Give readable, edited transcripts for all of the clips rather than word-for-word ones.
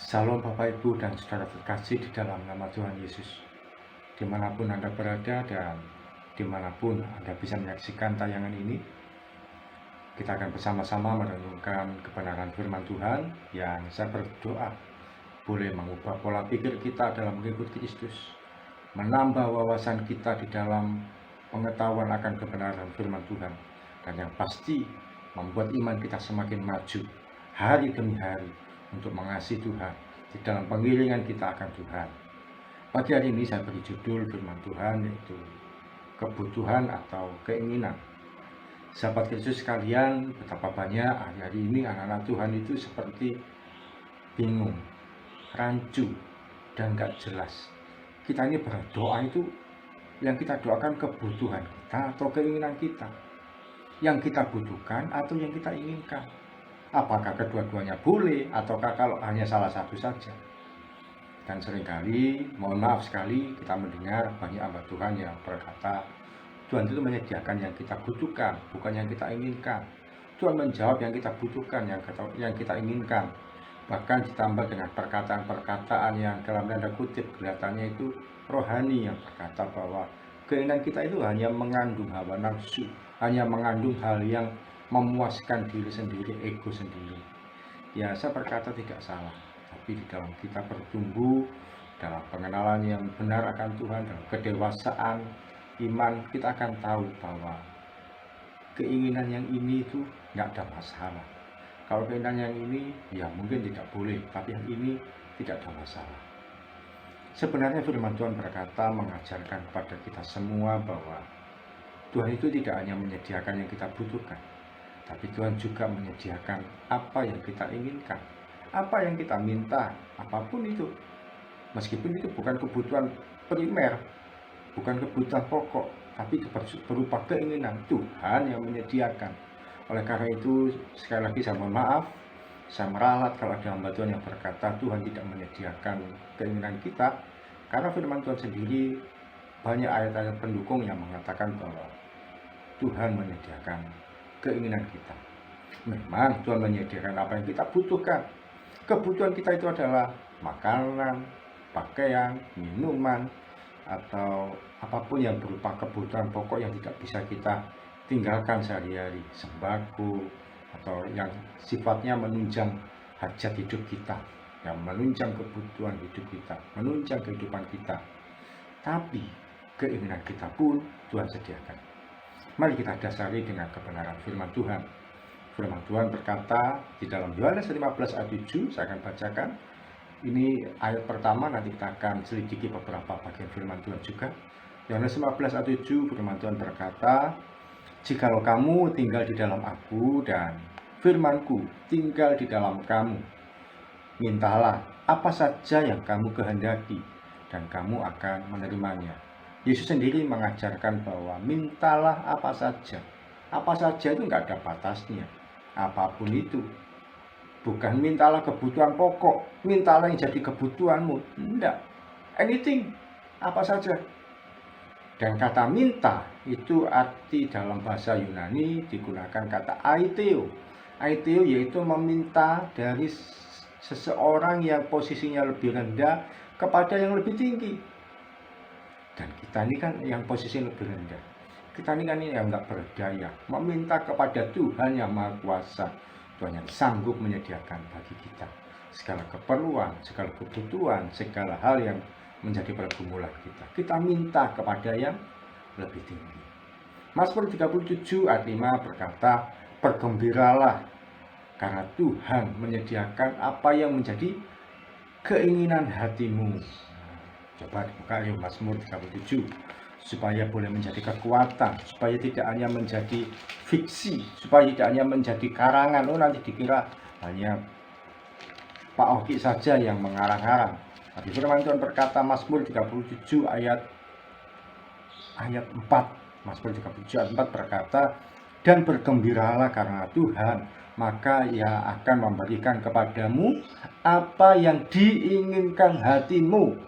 Salam Bapak Ibu dan saudara terkasih di dalam nama Tuhan Yesus. Dimanapun Anda berada dan dimanapun Anda bisa menyaksikan tayangan ini, kita akan bersama-sama merenungkan kebenaran firman Tuhan yang saya berdoa boleh mengubah pola pikir kita dalam mengikut Kristus, menambah wawasan kita di dalam pengetahuan akan kebenaran firman Tuhan, dan yang pasti membuat iman kita semakin maju hari demi hari untuk mengasihi Tuhan di dalam pengiringan kita akan Tuhan. Pagi hari ini saya beri judul firman Tuhan yaitu kebutuhan atau keinginan. Sahabat Kristus sekalian, betapa banyak hari-hari ini anak-anak Tuhan itu seperti bingung, rancu, dan gak jelas. Kita ini berdoa itu, yang kita doakan kebutuhan kita atau keinginan kita, yang kita butuhkan atau yang kita inginkan. Apakah kedua-duanya boleh ataukah kalau hanya salah satu saja? Dan seringkali, mohon maaf sekali, kita mendengar banyak hamba Tuhan yang berkata, Tuhan itu menyediakan yang kita butuhkan, bukan yang kita inginkan. Tuhan menjawab yang kita butuhkan, yang kita inginkan. Bahkan ditambah dengan perkataan-perkataan yang dalam tanda kutip kelihatannya itu rohani, yang berkata bahwa keinginan kita itu hanya mengandung hawa nafsu, hanya mengandung hal yang memuaskan diri sendiri, ego sendiri. Ya, saya berkata tidak salah, tapi di dalam kita bertumbuh dalam pengenalan yang benar akan Tuhan, dalam kedewasaan iman, kita akan tahu bahwa keinginan yang ini itu nggak ada masalah. Kalau keinginan yang ini ya mungkin tidak boleh, tapi yang ini tidak ada masalah. Sebenarnya firman Tuhan berkata, mengajarkan kepada kita semua bahwa Tuhan itu tidak hanya menyediakan yang kita butuhkan, tapi Tuhan juga menyediakan apa yang kita inginkan, apa yang kita minta, apapun itu. Meskipun itu bukan kebutuhan primer, bukan kebutuhan pokok, tapi berupa keinginan, Tuhan yang menyediakan. Oleh karena itu, sekali lagi saya mohon maaf, saya meralat kalau ada hamba Tuhan yang berkata Tuhan tidak menyediakan keinginan kita, karena firman Tuhan sendiri banyak ayat-ayat pendukung yang mengatakan bahwa Tuhan menyediakan keinginan kita. Memang Tuhan menyediakan apa yang kita butuhkan. Kebutuhan kita itu adalah makanan, pakaian, minuman, atau apapun yang berupa kebutuhan pokok yang tidak bisa kita tinggalkan sehari-hari, sembako, atau yang sifatnya menunjang hajat hidup kita, yang menunjang kebutuhan hidup kita, menunjang kehidupan kita. Tapi keinginan kita pun Tuhan sediakan. Mari kita dasari dengan kebenaran firman Tuhan. Firman Tuhan berkata di dalam Yohanes 15 ayat 7, saya akan bacakan. Ini ayat pertama, nanti kita akan selidiki beberapa bagian firman Tuhan juga. Yohanes 15 ayat 7, firman Tuhan berkata, jikalau kamu tinggal di dalam aku dan firmanku tinggal di dalam kamu, mintalah apa saja yang kamu kehendaki dan kamu akan menerimanya. Yesus sendiri mengajarkan bahwa mintalah apa saja. Apa saja itu nggak ada batasnya. Apapun itu. Bukan mintalah kebutuhan pokok, mintalah yang jadi kebutuhanmu. Tidak. Anything, apa saja. Dan kata minta itu arti dalam bahasa Yunani digunakan kata aiteo. Aiteo yaitu meminta dari seseorang yang posisinya lebih rendah kepada yang lebih tinggi. Dan kita ini kan yang posisi lebih rendah. Kita ini kan yang nggak berdaya. Meminta kepada Tuhan yang Maha Kuasa. Tuhan yang sanggup menyediakan bagi kita segala keperluan, segala kebutuhan, segala hal yang menjadi pergumulan kita. Kita minta kepada yang lebih tinggi. Mazmur 37 ayat 5 berkata, bergembiralah karena Tuhan menyediakan apa yang menjadi keinginan hatimu. Coba dibuka yuk Mazmur 37. Supaya boleh menjadi kekuatan, supaya tidak hanya menjadi fiksi, supaya tidak hanya menjadi karangan. Nanti dikira hanya Pak Oki saja yang mengarang-arang. Tapi firman Tuhan berkata, Mazmur 37 ayat 4. Mazmur 37 ayat 4 berkata, dan bergembiralah karena Tuhan, maka Ia akan memberikan kepadamu apa yang diinginkan hatimu.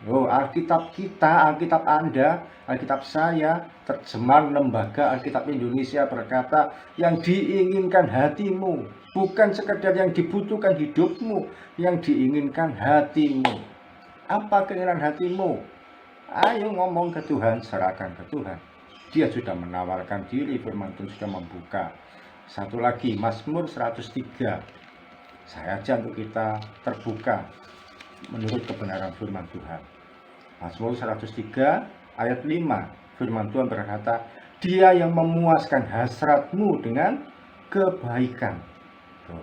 Oh, Alkitab kita, Alkitab Anda, Alkitab saya, terjemahan Lembaga Alkitab Indonesia berkata, yang diinginkan hatimu, bukan sekedar yang dibutuhkan hidupmu, yang diinginkan hatimu. Apa keinginan hatimu? Ayo ngomong ke Tuhan, serahkan ke Tuhan. Dia sudah menawarkan diri, firman Tuhan sudah membuka. Satu lagi, Mazmur 103. Saya ajak untuk kita terbuka menurut kebenaran firman Tuhan. Mazmur 103 ayat 5, firman Tuhan berkata, Dia yang memuaskan hasratmu dengan kebaikan.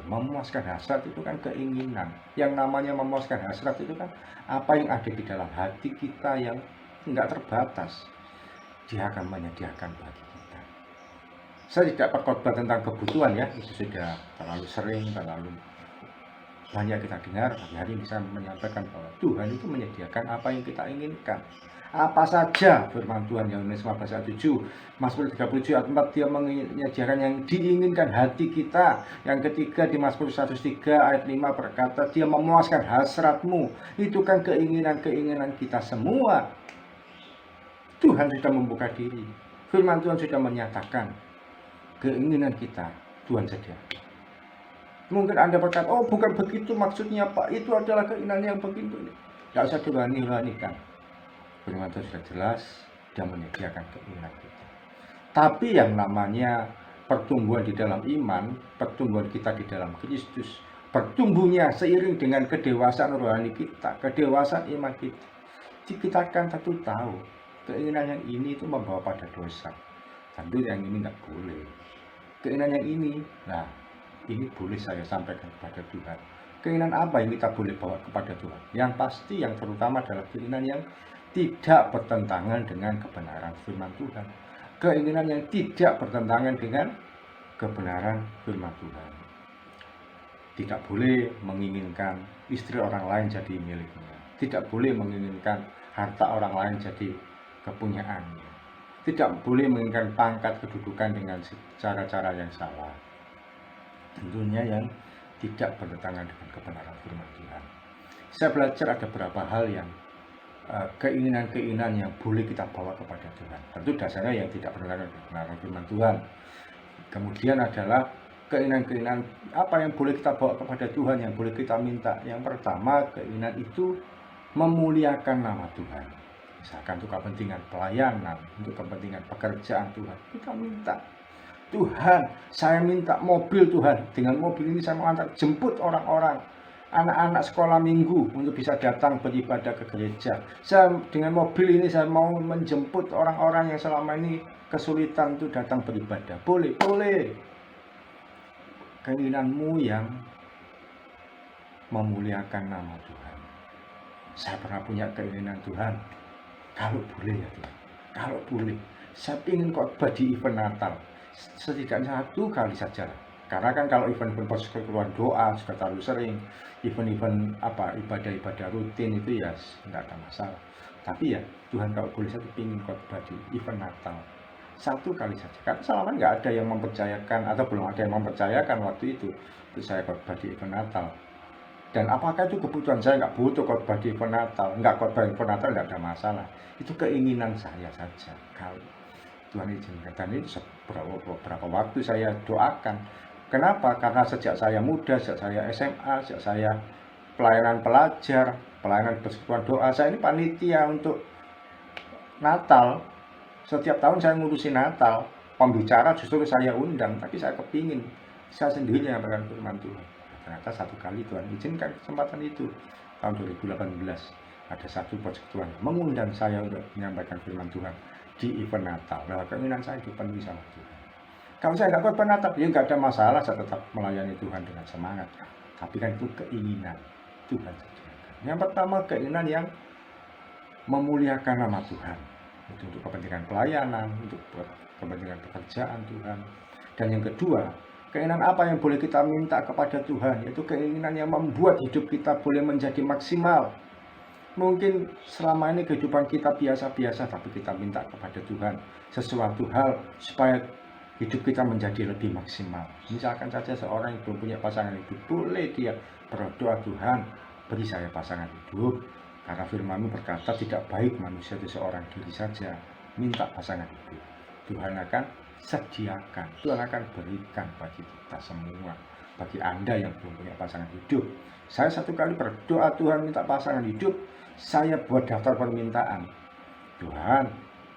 Memuaskan hasrat itu kan keinginan. Yang namanya memuaskan hasrat itu kan apa yang ada di dalam hati kita yang tidak terbatas. Dia akan menyediakan bagi kita. Saya tidak berkhotbah tentang kebutuhan ya, itu sudah terlalu sering, terlalu banyak kita dengar. Pagi hari bisa menyampaikan bahwa Tuhan itu menyediakan apa yang kita inginkan. Apa saja firman Tuhan yang Yohanes 15 ayat 7, Mazmur 37 ayat 4, Dia menyediakan yang diinginkan hati kita. Yang ketiga di Mazmur 103 ayat 5 berkata, Dia memuaskan hasratmu. Itu kan keinginan-keinginan kita semua. Tuhan sudah membuka diri. Firman Tuhan sudah menyatakan keinginan kita Tuhan sediakan. Mungkin Anda berkata, oh bukan begitu maksudnya Pak, itu adalah keinginan yang begitu. Tidak usah dirani-ranikan. Firman Tuhan sudah jelas, Dia menyediakan keinginan kita. Tapi yang namanya pertumbuhan di dalam iman, pertumbuhan kita di dalam Kristus, bertumbuhnya seiring dengan kedewasaan rohani kita, kedewasaan iman kita. Kita akan tentu tahu, keinginan yang ini itu membawa pada dosa. Tentu yang ini tidak boleh. Keinginan yang ini, nah ini boleh saya sampaikan kepada Tuhan. Keinginan apa yang kita boleh bawa kepada Tuhan? Yang pasti, yang terutama adalah keinginan yang tidak bertentangan dengan kebenaran firman Tuhan. Keinginan yang tidak bertentangan dengan kebenaran firman Tuhan. Tidak boleh menginginkan istri orang lain jadi miliknya. Tidak boleh menginginkan harta orang lain jadi kepunyaannya. Tidak boleh menginginkan pangkat kedudukan dengan cara-cara yang salah. Tentunya yang tidak bertentangan dengan kebenaran firman Tuhan. Saya belajar ada beberapa hal yang keinginan-keinginan yang boleh kita bawa kepada Tuhan. Tentu dasarnya yang tidak bertentangan dengan kebenaran firman Tuhan. Kemudian adalah keinginan-keinginan apa yang boleh kita bawa kepada Tuhan, yang boleh kita minta. Yang pertama, keinginan itu memuliakan nama Tuhan. Misalkan untuk kepentingan pelayanan, untuk kepentingan pekerjaan Tuhan, kita minta. Tuhan, saya minta mobil Tuhan. Dengan mobil ini saya mau antar jemput orang-orang, anak-anak sekolah minggu untuk bisa datang beribadah ke gereja. Dengan mobil ini saya mau menjemput orang-orang yang selama ini kesulitan untuk datang beribadah. Boleh, boleh. Keinginanmu yang memuliakan nama Tuhan. Saya pernah punya keinginan Tuhan, kalau boleh ya Tuhan, kalau boleh, saya ingin khotbah di event Natal. Setidaknya 1 kali saja. Karena kan kalau event-event persekutuan doa sudah terlalu sering, event-event ibadah-ibadah rutin itu ya tidak ada masalah. Tapi ya Tuhan kalau boleh saya ingin khotbah di event Natal 1 kali saja. Karena selama nggak ada yang mempercayakan atau belum ada yang mempercayakan waktu itu saya khotbah di event Natal. Dan apakah itu kebutuhan saya? Nggak butuh khotbah di event Natal, nggak khotbah event Natal nggak ada masalah. Itu keinginan saya saja. Kalau Tuhan izinkan, dan itu beberapa waktu saya doakan. Kenapa? Karena sejak saya muda, sejak saya SMA, sejak saya pelayanan pelajar, pelayanan persekutuan doa, saya ini panitia untuk Natal. Setiap tahun saya ngurusin Natal, pembicara justru saya undang, tapi saya kepingin saya sendiri yang menyampaikan firman Tuhan. Ternyata 1 kali Tuhan izinkan kesempatan itu, tahun 2018 ada satu persekutuan mengundang saya untuk menyampaikan firman Tuhan di event Natal. Nah, keinginan saya dipenuhi sama Tuhan. Kalau saya nggak khotbah Natal, ya nggak ada masalah, saya tetap melayani Tuhan dengan semangat. Tapi kan itu keinginan Tuhan sediakan. Yang pertama, keinginan yang memuliakan nama Tuhan. Itu untuk kepentingan pelayanan, untuk kepentingan pekerjaan Tuhan. Dan yang kedua, keinginan apa yang boleh kita minta kepada Tuhan, yaitu keinginan yang membuat hidup kita boleh menjadi maksimal. Mungkin selama ini kehidupan kita biasa-biasa, tapi kita minta kepada Tuhan sesuatu hal supaya hidup kita menjadi lebih maksimal. Misalkan saja seorang yang belum punya pasangan hidup, boleh dia berdoa, Tuhan beri saya pasangan hidup Karena firman-Mu berkata tidak baik manusia itu seorang diri saja minta pasangan hidup. Tuhan akan sediakan, Tuhan akan berikan bagi kita semua, bagi Anda yang belum punya pasangan hidup. Saya satu kali berdoa Tuhan minta pasangan hidup, saya buat daftar permintaan. Tuhan,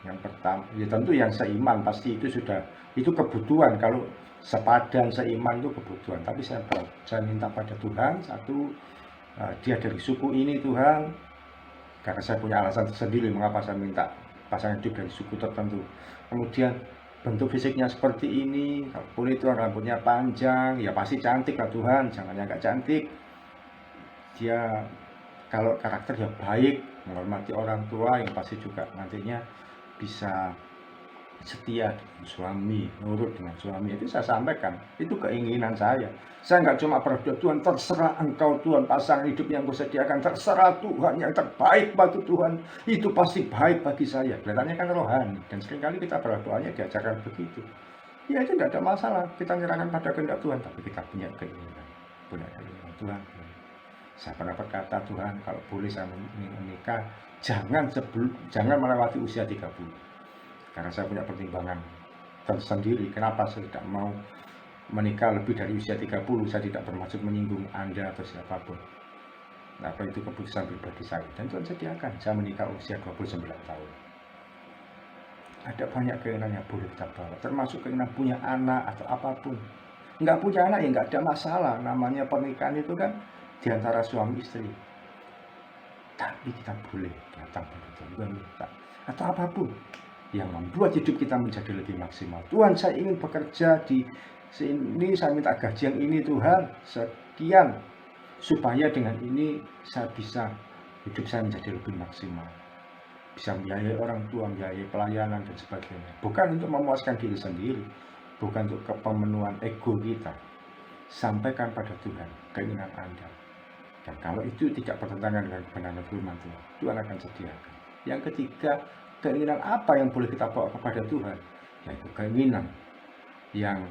yang pertama, ya tentu yang seiman pasti itu kebutuhan. Kalau sepadan seiman itu kebutuhan. Tapi saya minta pada Tuhan satu, dia dari suku ini Tuhan, karena saya punya alasan tersendiri mengapa saya minta pasangan hidup dari suku tertentu. Kemudian bentuk fisiknya seperti ini, kulit itu rambutnya panjang, ya pasti cantik lah Tuhan, jangan yang gak cantik. Dia kalau karakter ya baik, menghormati orang tua, yang pasti juga nantinya bisa setia dengan suami, nurut dengan suami. Itu saya sampaikan, itu keinginan saya. Saya nggak cuma berdoa, Tuhan terserah Engkau Tuhan, pasangan hidup yang Kau sediakan, terserah Tuhan, yang terbaik bagi Tuhan, itu pasti baik bagi saya. Kelihatannya kan rohani, dan seringkali kita berdoanya diajarkan begitu. Ya itu tidak ada masalah, kita menyerahkan pada kehendak Tuhan, tapi kita punya keinginan Tuhan. Saya pernah berkata, Tuhan kalau boleh saya menikah, jangan melewati usia 30. Karena saya punya pertimbangan tersendiri, kenapa saya tidak mau menikah lebih dari usia 30. Saya tidak bermaksud menyinggung Anda atau siapapun. Apa itu keputusan pribadi saya. Dan Tuhan sediakan, saya menikah usia 29 tahun. Ada banyak keinginan yang boleh kita bawa, termasuk keinginan punya anak atau apapun. Nggak punya anak ya nggak ada masalah, namanya pernikahan itu kan diantara suami istri. Tapi kita boleh datang pada Tuhan minta, atau apapun yang membuat hidup kita menjadi lebih maksimal. Tuhan, saya ingin bekerja di sini, saya minta gaji yang ini Tuhan, sekian, supaya dengan ini saya bisa, hidup saya menjadi lebih maksimal. Bisa membiayai orang tua, membiayai pelayanan dan sebagainya. Bukan untuk memuaskan diri sendiri, bukan untuk kepemenuhan ego kita. Sampaikan pada Tuhan keinginan Anda. Dan kalau itu tidak bertentangan dengan kebenaran firman Tuhan, Tuhan akan sediakan. Yang ketiga, keinginan apa yang boleh kita bawa kepada Tuhan? Yaitu keinginan yang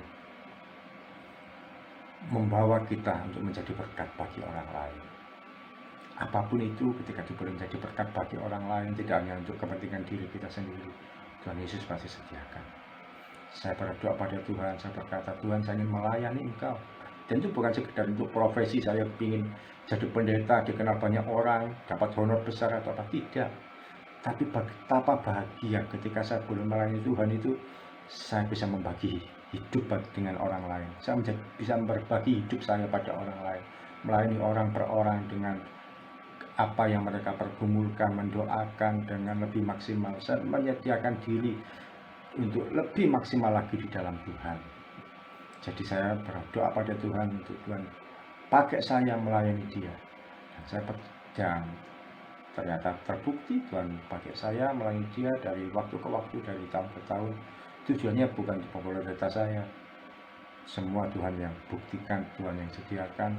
membawa kita untuk menjadi berkat bagi orang lain. Apapun itu, ketika itu boleh menjadi berkat bagi orang lain, tidak hanya untuk kepentingan diri kita sendiri, Tuhan Yesus pasti sediakan. Saya berdoa pada Tuhan, saya berkata, Tuhan, saya ingin melayani Engkau. Dan itu bukan sekedar untuk profesi, saya ingin jadi pendeta, dikenal banyak orang, dapat honor besar atau apa, tidak. Tapi betapa bahagia ketika saya boleh melayani Tuhan itu, saya bisa membagi hidup dengan orang lain. Saya bisa berbagi hidup saya pada orang lain, melayani orang per orang dengan apa yang mereka pergumulkan, mendoakan dengan lebih maksimal. Saya menyediakan diri untuk lebih maksimal lagi di dalam Tuhan. Jadi saya berdoa pada Tuhan untuk Tuhan pakai saya melayani Dia. Dan ternyata terbukti Tuhan pakai saya melayani Dia dari waktu ke waktu, dari tahun ke tahun. Tujuannya bukan untuk popularitas saya. Semua Tuhan yang buktikan, Tuhan yang sediakan.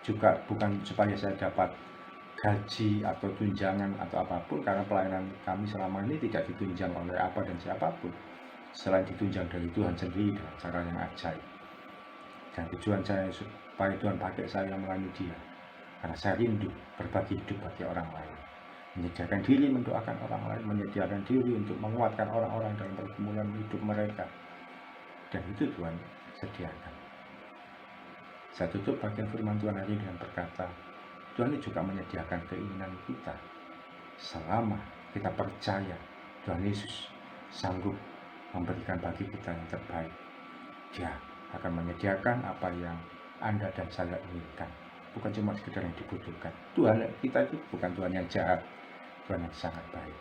Juga bukan supaya saya dapat gaji atau tunjangan atau apapun, karena pelayanan kami selama ini tidak ditunjang oleh apa dan siapapun selain ditunjang dari Tuhan sendiri dengan cara yang ajaib. Dan tujuan saya supaya Tuhan pakai saya melayani Dia, karena saya rindu berbagi hidup bagi orang lain, menyediakan diri mendoakan orang lain, menyediakan diri untuk menguatkan orang-orang dalam pergumulan hidup mereka. Dan itu Tuhan sediakan. Saya tutup bagian firman Tuhan hari ini dengan berkata, Tuhan juga menyediakan keinginan kita selama kita percaya Tuhan Yesus sanggup memberikan bagi kita yang terbaik. Dia akan menyediakan apa yang Anda dan saya inginkan, bukan cuma sekedar yang dibutuhkan. Tuhan kita itu bukan Tuhan yang jahat, Tuhan yang sangat baik.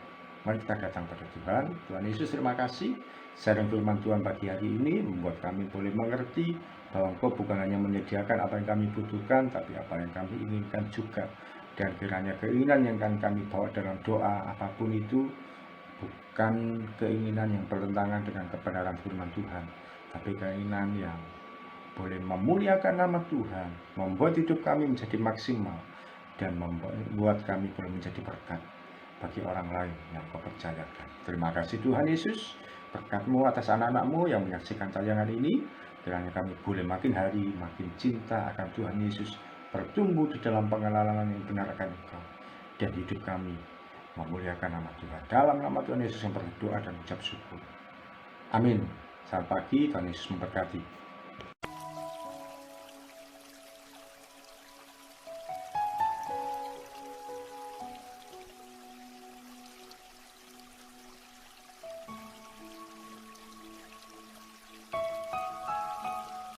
Mari kita datang pada Tuhan. Tuhan Yesus, terima kasih. Sharing firman Tuhan pagi hari ini membuat kami boleh mengerti bahwa Engkau bukan hanya menyediakan apa yang kami butuhkan, tapi apa yang kami inginkan juga. Dan kiranya keinginan yang akan kami bawa dalam doa apapun itu bukan keinginan yang bertentangan dengan kebenaran firman Tuhan, tapi keinginan yang boleh memuliakan nama Tuhan, membuat hidup kami menjadi maksimal, dan membuat kami boleh menjadi berkat bagi orang lain yang Kau percayakan. Terima kasih Tuhan Yesus, berkat-Mu atas anak-anak-Mu yang menyaksikan tayangan ini. Kiranya kami boleh makin hari makin cinta akan Tuhan Yesus, bertumbuh di dalam pengenalan yang benar akan Engkau. bagian hidup kami memuliakan nama Tuhan. Dalam nama Tuhan Yesus yang berdoa dan ucap syukur. Amin. Selamat pagi, Tuhan Yesus memberkati.